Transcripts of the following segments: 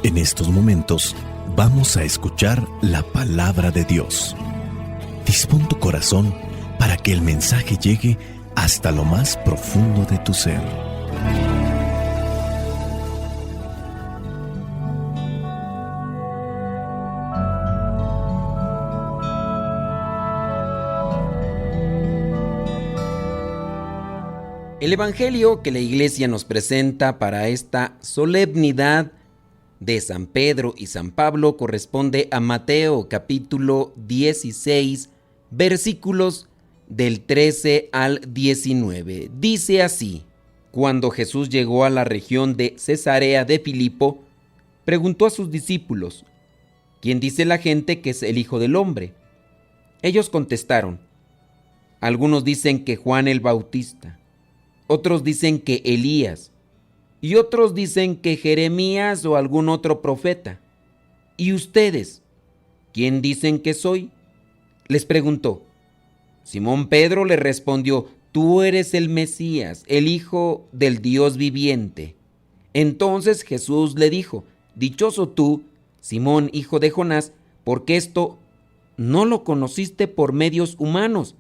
En estos momentos vamos a escuchar la palabra de Dios. Dispón tu corazón para que el mensaje llegue hasta lo más profundo de tu ser. El Evangelio que la Iglesia nos presenta para esta solemnidad de San Pedro y San Pablo corresponde a Mateo capítulo 16, versículos del 13 al 19. Dice así: Cuando Jesús llegó a la región de Cesarea de Filipo, preguntó a sus discípulos: ¿Quién dice la gente que es el Hijo del Hombre? Ellos contestaron: algunos dicen que Juan el Bautista, otros dicen que Elías, y otros dicen que Jeremías o algún otro profeta. ¿Y ustedes? ¿Quién dicen que soy? Les preguntó. Simón Pedro le respondió: Tú eres el Mesías, el Hijo del Dios viviente. Entonces Jesús le dijo: Dichoso tú, Simón, hijo de Jonás, porque esto no lo conociste por medios humanos,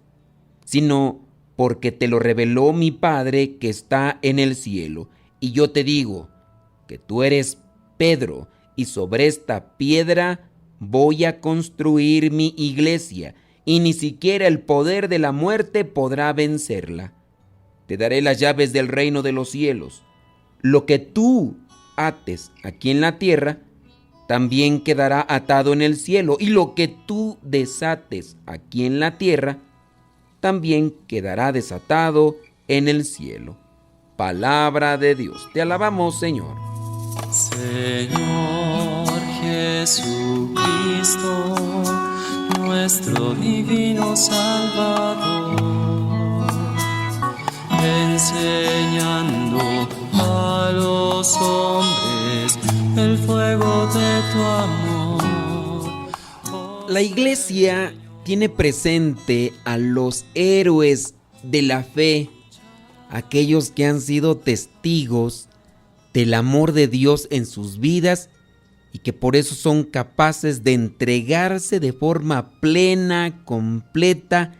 sino porque te lo reveló mi Padre que está en el cielo. Y yo te digo que tú eres Pedro, y sobre esta piedra voy a construir mi iglesia, y ni siquiera el poder de la muerte podrá vencerla. Te daré las llaves del reino de los cielos. Lo que tú ates aquí en la tierra, también quedará atado en el cielo, y lo que tú desates aquí en la tierra, también quedará desatado en el cielo. Palabra de Dios. Te alabamos, Señor. Señor Jesucristo, nuestro divino Salvador, enseñando a los hombres el fuego de tu amor. La Iglesia tiene presente a los héroes de la fe, aquellos que han sido testigos del amor de Dios en sus vidas y que por eso son capaces de entregarse de forma plena, completa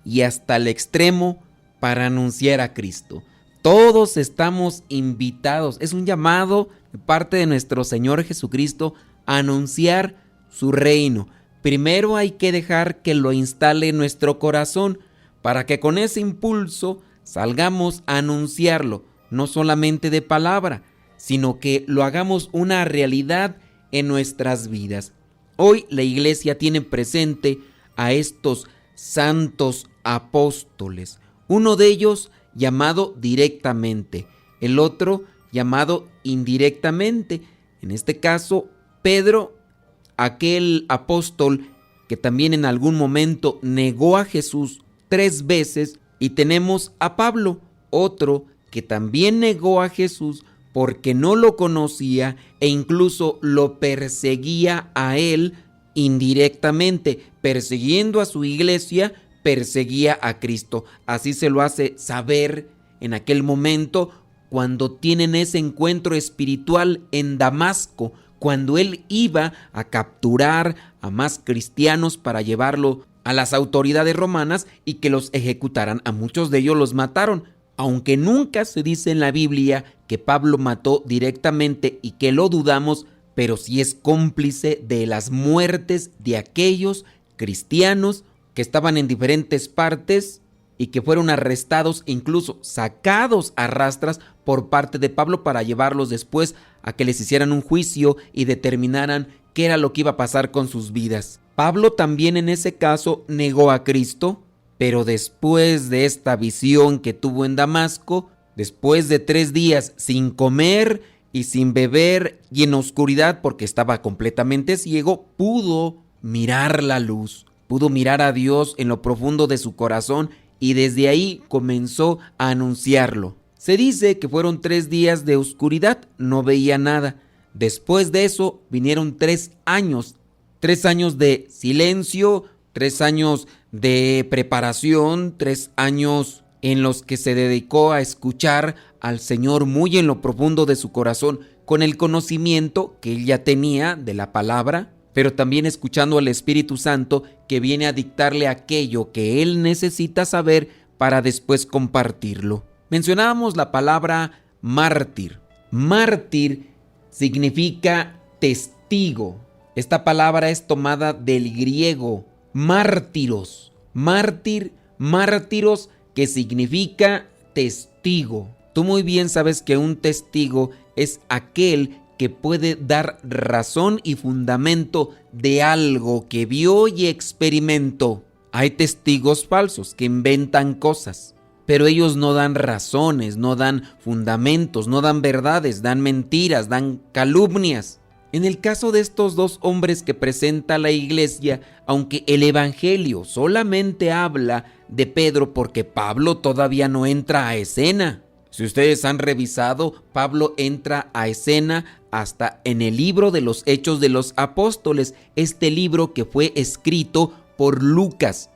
y hasta el extremo para anunciar a Cristo. Todos estamos invitados, es un llamado de parte de nuestro Señor Jesucristo a anunciar su reino. Primero hay que dejar que lo instale en nuestro corazón para que con ese impulso salgamos a anunciarlo, no solamente de palabra, sino que lo hagamos una realidad en nuestras vidas. Hoy la Iglesia tiene presente a estos santos apóstoles, uno de ellos llamado directamente, el otro llamado indirectamente. En este caso, Pedro, aquel apóstol que también en algún momento negó a Jesús 3 veces, y tenemos a Pablo, otro que también negó a Jesús porque no lo conocía e incluso lo perseguía a él indirectamente, persiguiendo a su iglesia, perseguía a Cristo. Así se lo hace saber en aquel momento cuando tienen ese encuentro espiritual en Damasco, cuando él iba a capturar a más cristianos para llevarlo a las autoridades romanas y que los ejecutaran. A muchos de ellos los mataron, aunque nunca se dice en la Biblia que Pablo mató directamente y que lo dudamos, pero sí es cómplice de las muertes de aquellos cristianos que estaban en diferentes partes y que fueron arrestados e incluso sacados a rastras por parte de Pablo para llevarlos después a que les hicieran un juicio y determinaran qué era lo que iba a pasar con sus vidas. Pablo también en ese caso negó a Cristo, pero después de esta visión que tuvo en Damasco, después de 3 días sin comer y sin beber y en oscuridad porque estaba completamente ciego, pudo mirar la luz, pudo mirar a Dios en lo profundo de su corazón y desde ahí comenzó a anunciarlo. Se dice que fueron 3 días de oscuridad, no veía nada. Después de eso vinieron 3 años, 3 años de silencio, 3 años de preparación, 3 años en los que se dedicó a escuchar al Señor muy en lo profundo de su corazón, con el conocimiento que él ya tenía de la palabra, pero también escuchando al Espíritu Santo que viene a dictarle aquello que él necesita saber para después compartirlo. Mencionábamos la palabra mártir. Mártir significa testigo. Esta palabra es tomada del griego mártiros. Mártiros, que significa testigo. Tú muy bien sabes que un testigo es aquel que puede dar razón y fundamento de algo que vio y experimentó. Hay testigos falsos que inventan cosas, pero ellos no dan razones, no dan fundamentos, no dan verdades, dan mentiras, dan calumnias. En el caso de estos dos hombres que presenta la iglesia, aunque el evangelio solamente habla de Pedro porque Pablo todavía no entra a escena. Si ustedes han revisado, Pablo entra a escena hasta en el libro de los Hechos de los Apóstoles, este libro que fue escrito por Lucas,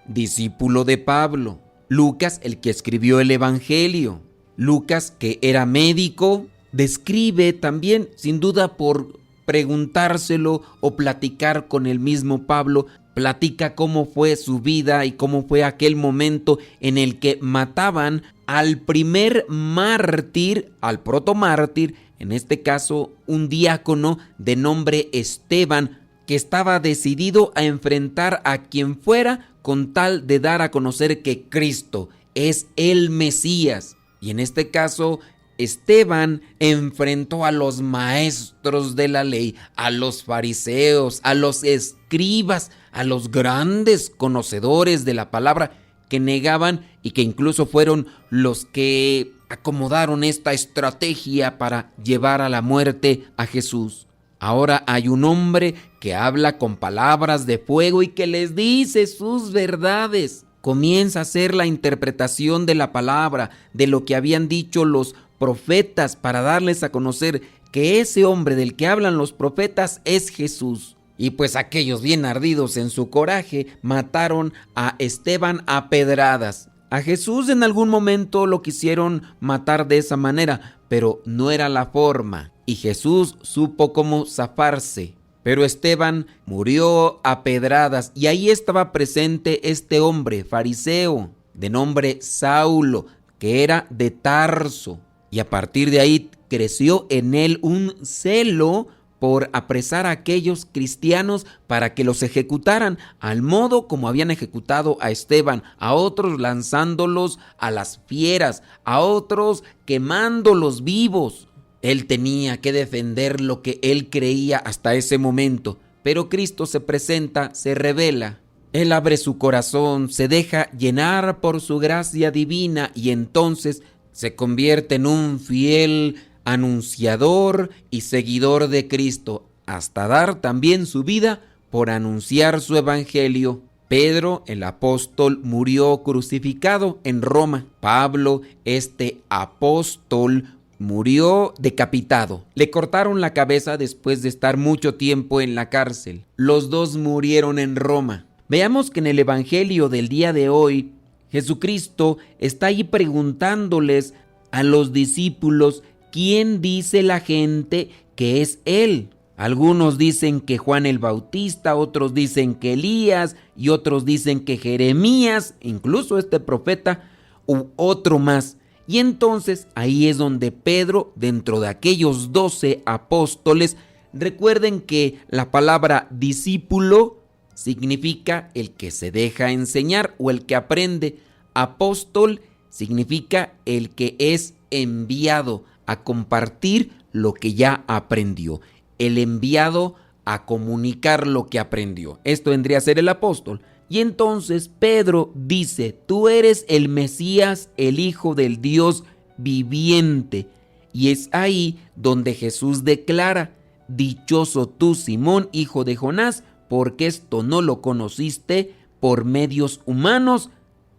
discípulo de Pablo, Lucas el que escribió el evangelio, Lucas que era médico, describe también, sin duda por preguntárselo o platicar con el mismo Pablo, platica cómo fue su vida y cómo fue aquel momento en el que mataban al primer mártir, al protomártir, en este caso un diácono de nombre Esteban, que estaba decidido a enfrentar a quien fuera con tal de dar a conocer que Cristo es el Mesías. Y en este caso, Esteban enfrentó a los maestros de la ley, a los fariseos, a los escribas, a los grandes conocedores de la palabra que negaban y que incluso fueron los que acomodaron esta estrategia para llevar a la muerte a Jesús. Ahora hay un hombre que habla con palabras de fuego y que les dice sus verdades. Comienza a hacer la interpretación de la palabra, de lo que habían dicho los profetas, para darles a conocer que ese hombre del que hablan los profetas es Jesús. Y pues aquellos bien ardidos en su coraje mataron a Esteban a pedradas. A Jesús en algún momento lo quisieron matar de esa manera, pero no era la forma. Y Jesús supo cómo zafarse. Pero Esteban murió a pedradas y ahí estaba presente este hombre fariseo de nombre Saulo, que era de Tarso. Y a partir de ahí creció en él un celo por apresar a aquellos cristianos para que los ejecutaran, al modo como habían ejecutado a Esteban, a otros lanzándolos a las fieras, a otros quemándolos vivos. Él tenía que defender lo que él creía hasta ese momento, pero Cristo se presenta, se revela. Él abre su corazón, se deja llenar por su gracia divina y entonces se convierte en un fiel anunciador y seguidor de Cristo, hasta dar también su vida por anunciar su evangelio. Pedro, el apóstol, murió crucificado en Roma. Pablo, este apóstol, murió decapitado. Le cortaron la cabeza después de estar mucho tiempo en la cárcel. Los dos murieron en Roma. Veamos que en el evangelio del día de hoy, Jesucristo está ahí preguntándoles a los discípulos quién dice la gente que es Él. Algunos dicen que Juan el Bautista, otros dicen que Elías y otros dicen que Jeremías, incluso este profeta u otro más. Y entonces ahí es donde Pedro, dentro de aquellos 12 apóstoles, recuerden que la palabra discípulo significa el que se deja enseñar o el que aprende. Apóstol significa el que es enviado a compartir lo que ya aprendió. El enviado a comunicar lo que aprendió. Esto vendría a ser el apóstol. Y entonces Pedro dice, tú eres el Mesías, el Hijo del Dios viviente. Y es ahí donde Jesús declara, dichoso tú, Simón, hijo de Jonás, porque esto no lo conociste por medios humanos,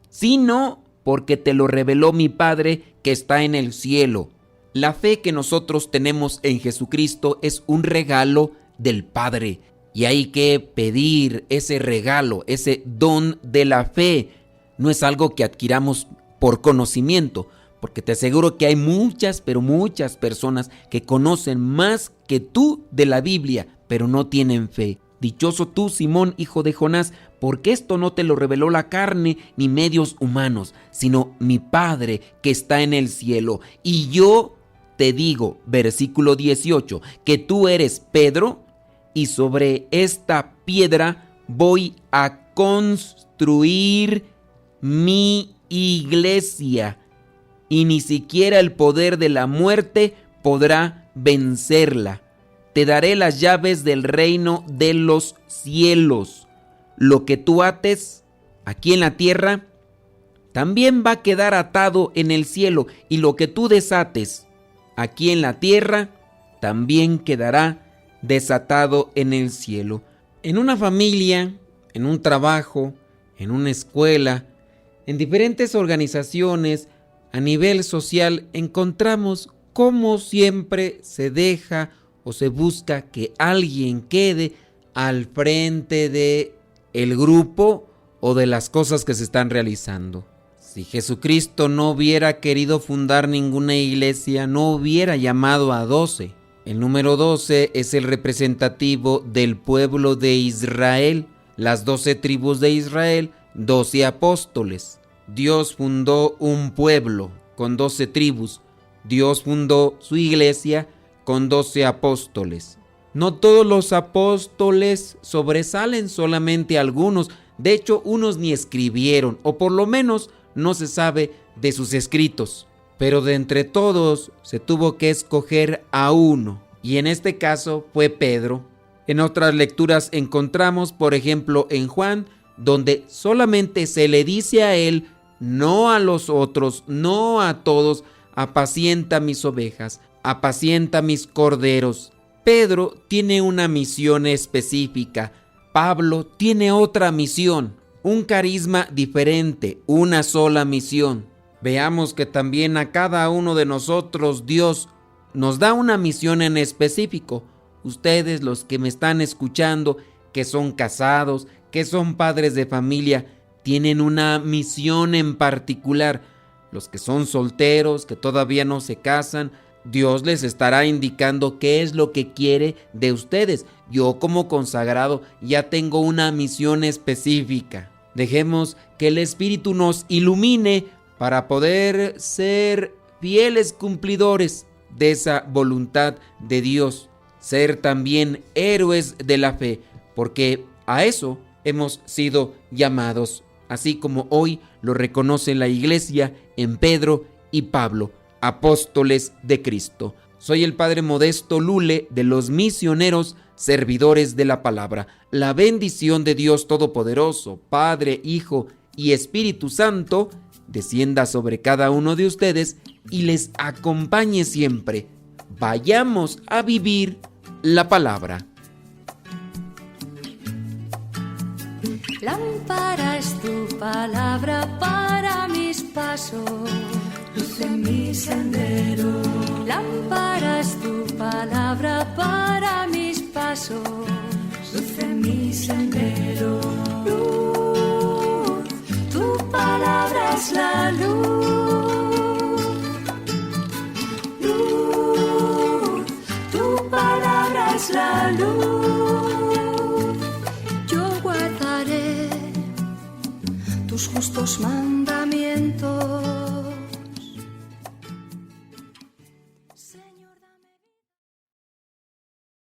sino porque te lo reveló mi Padre que está en el cielo. La fe que nosotros tenemos en Jesucristo es un regalo del Padre. Y hay que pedir ese regalo, ese don de la fe. No es algo que adquiramos por conocimiento, porque te aseguro que hay muchas, pero muchas personas que conocen más que tú de la Biblia, pero no tienen fe. Dichoso tú, Simón, hijo de Jonás, porque esto no te lo reveló la carne ni medios humanos, sino mi Padre que está en el cielo. Y yo te digo, versículo 18, que tú eres Pedro, y sobre esta piedra voy a construir mi iglesia, y ni siquiera el poder de la muerte podrá vencerla. Te daré las llaves del reino de los cielos. Lo que tú ates aquí en la tierra también va a quedar atado en el cielo, y lo que tú desates aquí en la tierra también quedará desatado en el cielo. En una familia, en un trabajo, en una escuela, en diferentes organizaciones, a nivel social, encontramos cómo siempre se deja o se busca que alguien quede al frente de el grupo o de las cosas que se están realizando. Si Jesucristo no hubiera querido fundar ninguna iglesia, no hubiera llamado a 12. El número 12 es el representativo del pueblo de Israel, las 12 tribus de Israel, 12 apóstoles. Dios fundó un pueblo con 12 tribus. Dios fundó su iglesia con 12 apóstoles. No todos los apóstoles sobresalen, solamente algunos. De hecho, unos ni escribieron, o por lo menos no se sabe de sus escritos. Pero de entre todos se tuvo que escoger a uno, y en este caso fue Pedro. En otras lecturas encontramos, por ejemplo, en Juan, donde solamente se le dice a él, no a los otros, no a todos: apacienta mis ovejas, apacienta mis corderos. Pedro tiene una misión específica, Pablo tiene otra misión, un carisma diferente, una sola misión. Veamos que también a cada uno de nosotros Dios nos da una misión en específico. Ustedes, los que me están escuchando, que son casados, que son padres de familia, tienen una misión en particular. Los que son solteros, que todavía no se casan, Dios les estará indicando qué es lo que quiere de ustedes. Yo, como consagrado, ya tengo una misión específica. Dejemos que el Espíritu nos ilumine para poder ser fieles cumplidores de esa voluntad de Dios, ser también héroes de la fe, porque a eso hemos sido llamados, así como hoy lo reconoce la Iglesia en Pedro y Pablo, apóstoles de Cristo. Soy el Padre Modesto Lule, de los misioneros servidores de la palabra. La bendición de Dios Todopoderoso, Padre, Hijo y Espíritu Santo, descienda sobre cada uno de ustedes y les acompañe siempre. Vayamos a vivir la palabra. Lámpara es tu palabra para mis pasos, luz en mi sendero. Lámpara es tu palabra para mis pasos, luz en mi sendero. Luz, tu palabra es la luz. Luz, tu palabra es la luz. Yo guardaré tus justos mandamientos.